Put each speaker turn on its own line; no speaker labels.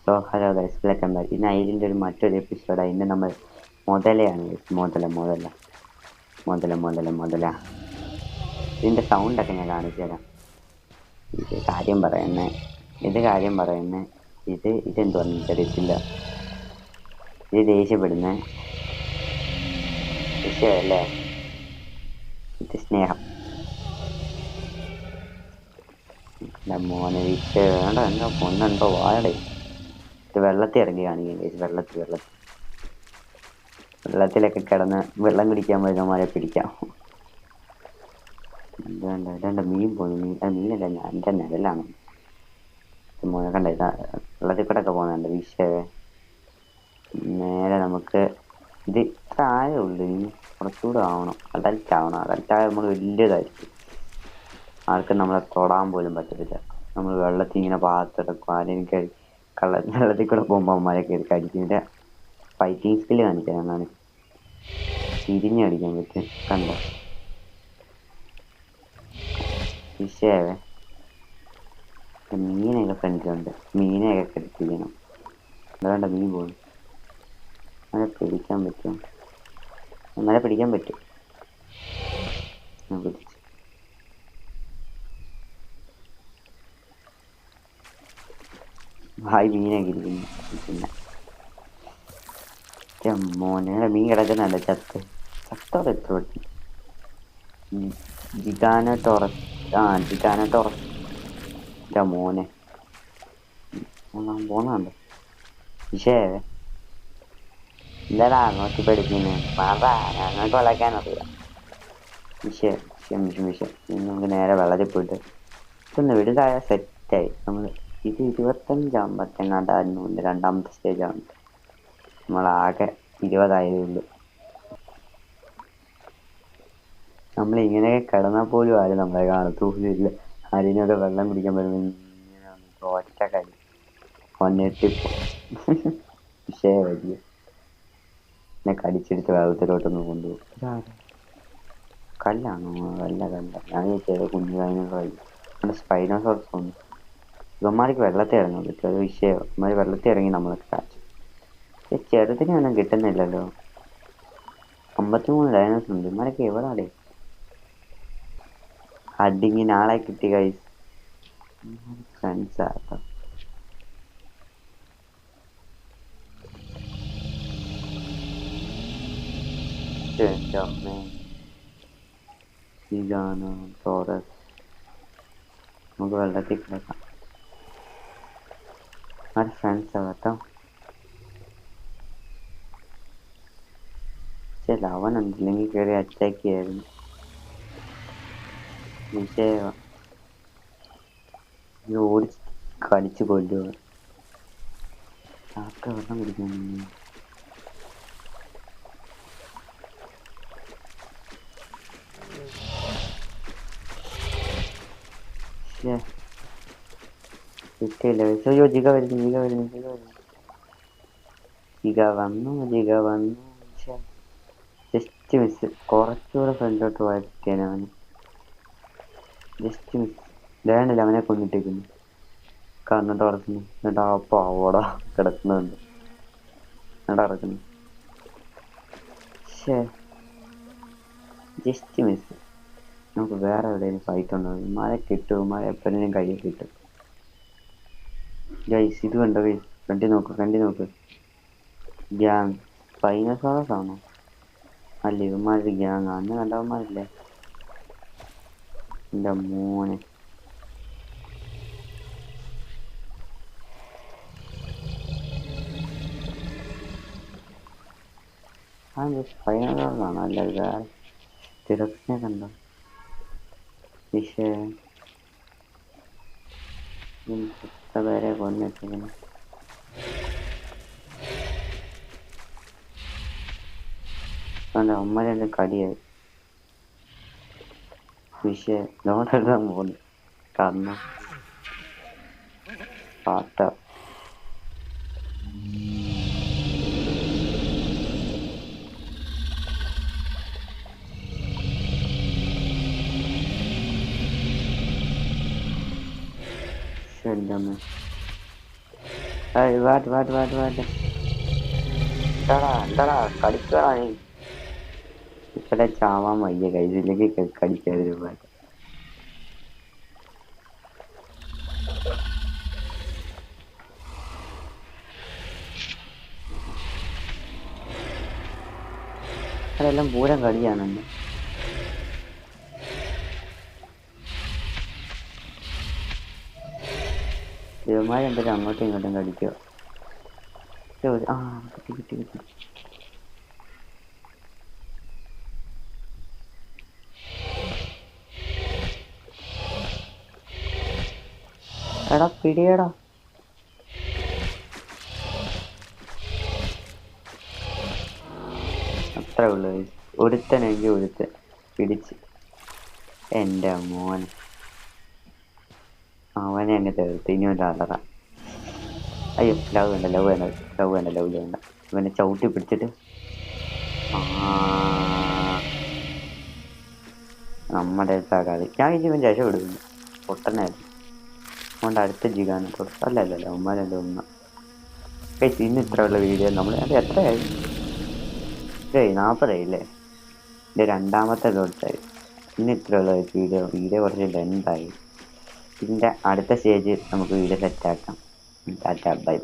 So hello guys, welcome back. ഇന്ന് ഐലിൻ്റെ ഒരു മറ്റൊരു എപ്പിസോഡാണ്. ഇന്ന് നമ്മൾ മുതലയാണ് ഗൈസ്. മുതല. ഇതിൻ്റെ സൗണ്ടൊക്കെ ഞാൻ കാണിച്ചു തരാം. ഇത് കാര്യം പറയുന്നത് ഇതെന്തുവാന്ന് എനിക്കറിയത്തില്ല. ഇത് ദേഷ്യപ്പെടുന്ന വിഷയമല്ലേ. ഇത് സ്നേഹം. എൻ്റെ മോനെ വിഷയം വേണ്ട. എന്തോ പൊന്നുണ്ടോ വാഴടേ. ഇത് വെള്ളത്തിൽ ഇറങ്ങി കാണിക്കും ഗൈസ്. വെള്ളത്തിലൊക്കെ കിടന്ന് വെള്ളം കുടിക്കാൻ വരുന്നവന്മാരെ പിടിക്കാം. ഇതാണ്ട് മീൻ പോകുന്നു. മീനല്ല, ഞാൻ എൻ്റെ നിഴലാണ്. മോനെ കണ്ട ഇതാ വെള്ളത്തിൽ കൂടെ ഒക്കെ പോകുന്നുണ്ട് വിഷയമേ. നേരെ നമുക്ക് ഇത് ഇത്ര ആഴമേ ഉള്ളൂ. ഇനി കുറച്ചുകൂടെ ആവണം. അഡൽട്ടാവണം നമ്മൾ വലിയതായിരിക്കും. ആർക്കും നമ്മളെ തൊടാൻ പോലും പറ്റത്തില്ല. നമ്മൾ വെള്ളത്തിൽ ഇങ്ങനെ പാത്തിടക്കും. ആരെയും വെള്ളത്തിൽ കൂടെ പോകുമ്പോൾ അവന്മാരെ കയറി കടിക്കുന്നതിൻ്റെ ഫൈറ്റിംഗ് സ്കില്ല് കാണിക്കാൻ എന്നാണ്. തിരിഞ്ഞടിക്കാൻ പറ്റും. കണ്ടോ വിഷയമേ. മീനൊക്കെ ഫ്രണ്ടിലുണ്ട്. മീനെയൊക്കെ കെടുത്തിരിക്കണം. അതുകൊണ്ട് മീൻ പോകുന്നു. അങ്ങനെ പിടിക്കാൻ പറ്റും. എന്നാലേ പിടിക്കാൻ പറ്റും. ഞാൻ പിടിച്ചു. ഹായ് മീനൊക്കെ ഇരിക്കുന്നു. പിന്നെ മോനെ മീൻ കിടക്കുന്നുണ്ട് ചത്തോടെ എത്ര പറ്റി. ജിഗാനോടോറസ്. മോനെ പോന്നുണ്ട്. വിഷയവേ എന്താടാ നോക്കി പഠിക്കുന്നത്. മാറാ, ഞങ്ങൾക്ക് വളയ്ക്കാനറിയാം. വിഷയം. ഇനി നമുക്ക് നേരെ വെള്ളത്തിൽ പോയിട്ട് ഇതൊന്ന് വലുതായ സെറ്റായി. നമ്മൾ ഇത് 25 രണ്ടാമത്തെ സ്റ്റേജാണ്. നമ്മളാകെ 20 ഉള്ളൂ. നമ്മളിങ്ങനെയൊക്കെ കിടന്നാൽ പോലും ആരും നമ്മളെ കാണത്തോലുമില്ല. ആരെയൊക്കെ വെള്ളം കുടിക്കാൻ വരുമ്പോൾ ഇങ്ങനെ ഒറ്റ കടി കൊന്നിട്ടിപ്പോ വിഷയം വലിയ എന്നെ കടിച്ചെടുത്ത് വെള്ളത്തിലോട്ടൊന്ന് കൊണ്ടുപോകും. കല്ലാണോ? കല്ല. ഞാൻ ചോദിച്ചത് കുഞ്ഞു കായനൊക്കെ നമ്മുടെ സ്പൈനോസോർസ് ഉണ്ട്. ഇവന്മാർക്ക് വെള്ളത്തിൽ ഇറങ്ങാൻ പറ്റും. അത് വിഷയം. ഇവന്മാർ വെള്ളത്തിൽ ഇറങ്ങി നമ്മളൊക്കെ കാച്ചു. ചെറുതിനെ ഒന്നും കിട്ടുന്നില്ലല്ലോ. 53 ഡൈനോസ് ഉണ്ട്. ഇവന്മാരൊക്കെ എവിടാടേ? ഹഡിങ്ങിന് ആളെ കിട്ടി ഗൈസ്. ഫ്രണ്ട്സാ കേട്ടോ. എൻ്റെ അമ്മേ. ഇതാണ് ടോറസ്. നമുക്ക് വെള്ളത്തിൽ കിടക്കാം. അവരുടെ ഫ്രണ്ട്സാ കേട്ടോ. അവനുണ്ടില്ലെങ്കിൽ കയറി അറ്റാക്ക് ചെയ്യായിരുന്നു. വിഷയം ഓടിച്ച് കടിച്ചു കൊല്ലുക. ചാക്ക വെള്ളം കുടിക്കാൻ. കിട്ടിയില്ല. അയ്യോ ജിഗ വരുന്നു. ജിഗ വന്നു. Just miss. കുറച്ചുകൂടെ ഫ്രണ്ടിലോട്ട് പോയത്തേനെ അവന്. Just miss. വേണ്ടില്ല, അവനെ കൊന്നിട്ടേക്കുന്നു. കണ്ണിട്ട് ഉറക്കുന്നു. എന്നിട്ട് ആ പാവോടാ കിടക്കുന്നുണ്ട്. എന്നിട്ട് ഇറക്കുന്നു. Just miss. നമുക്ക് വേറെ എവിടെയെങ്കിലും ഫൈറ്റ് ഉണ്ടോ? മഴ കിട്ടും. മഴ എപ്പോഴും കയ്യിൽ കിട്ടും. ഗൈസ് ഇത് കണ്ടോ ഗൈസ്? ഫ്രണ്ടിൽ നോക്ക്. ഗ്യാങ് സ്പൈനോസോറസ് ആണോ? അല്ല, ഇവന്മാരുടെ ഗ്യാങ്. അന്ന് കണ്ടവന്മാരില്ലേ? എൻ്റെ മോനെ. സ്പൈനോസോറസ് ആണോ? അല്ല, വേറെ തിരക്കിനെ കണ്ടോ? വിഷയം പേരെ കൊന്നിട്ടിരിക്കുന്നു. അമ്മേൻ്റെ കടിയായി. വിഷയം ലോണെടുക്കാൻ പോകുന്നു. കണ്ണ പാട്ട. എൻ്റെ അമ്മ. വാട്ട് എന്താടാ കളിക്കടാ നീ ഇപ്പഴേ ചാവാൻ വയ്യ കയ്യിലേക്ക് കടിക്കാതിരു പാട്ട് അതെല്ലാം പൂരം കളിയാണെന്ന് ഇവന്മാരെന്തായാലും അങ്ങോട്ടും ഇങ്ങോട്ടും കടിക്കോ ആ കിട്ടി എടാ പിടിയടാ അത്രേ ഉള്ളു ഒരുത്തനെങ്കിൽ ഒരുത്തൻ പിടിച്ച് എൻ്റെ മോൻ അവനെ അങ്ങ് തീർത്ത് ഇനി ഒരു അലറ അയ്യോ ലവ് വേണ്ട ഇവനെ ചവിട്ടി പിടിച്ചിട്ട് നമ്മുടെ കളി ഞാൻ ഇവൻ രക്ഷപ്പെടുന്നു പൊട്ടനായിരുന്നു അതുകൊണ്ട് അടുത്ത ജിഗാണ് അല്ലല്ലോ ഉമ്മാരല്ലോ ഉമ്മ ഇന്ന് ഇത്രയുള്ള വീഡിയോ നമ്മൾ അത് എത്രയായി 40 എൻ്റെ രണ്ടാമത്തെ ഡോട്ടായി ഇന്ന് ഇത്രയുള്ള വീഡിയോ കുറച്ച് ലെന്തായി ഇതിൻ്റെ അടുത്ത സ്റ്റേജ് നമുക്ക് വീഡിയോ സെറ്റാക്കാം ടാറ്റ ബൈ